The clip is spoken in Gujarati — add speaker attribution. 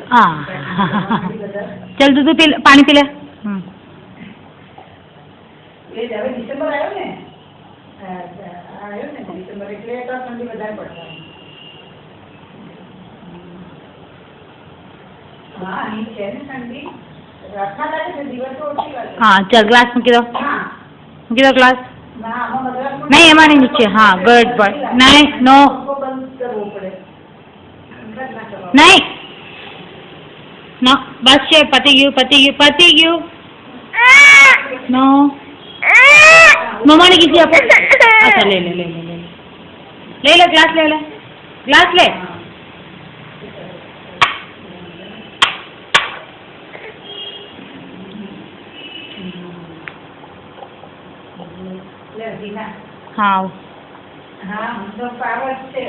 Speaker 1: हाँ चल दूध पी पानी पी ले
Speaker 2: એ હવે ડિસેમ્બર આવ્યો ને ડિસેમ્બર એટલે તો ઠંડી વધારે પડશે હા અહીં છે ને ઠંડી રાતના લાગે છે દિવસ ઓછી લાગે
Speaker 1: हाँ चल ग्लास मूकी दो ग्लास
Speaker 2: ના આમાં મદ્રાસમાં
Speaker 1: नहीं एमानी नीचे हाँ गुड बॉय नहीं नो
Speaker 2: બંધ કરવો પડે
Speaker 1: नहीं नो बस છે પતી ગયું नो मम्मा ने किसी आप अच्छा ले ले ग्लास ले
Speaker 2: લે દીના
Speaker 1: हाँ
Speaker 2: હા તો પાવર છે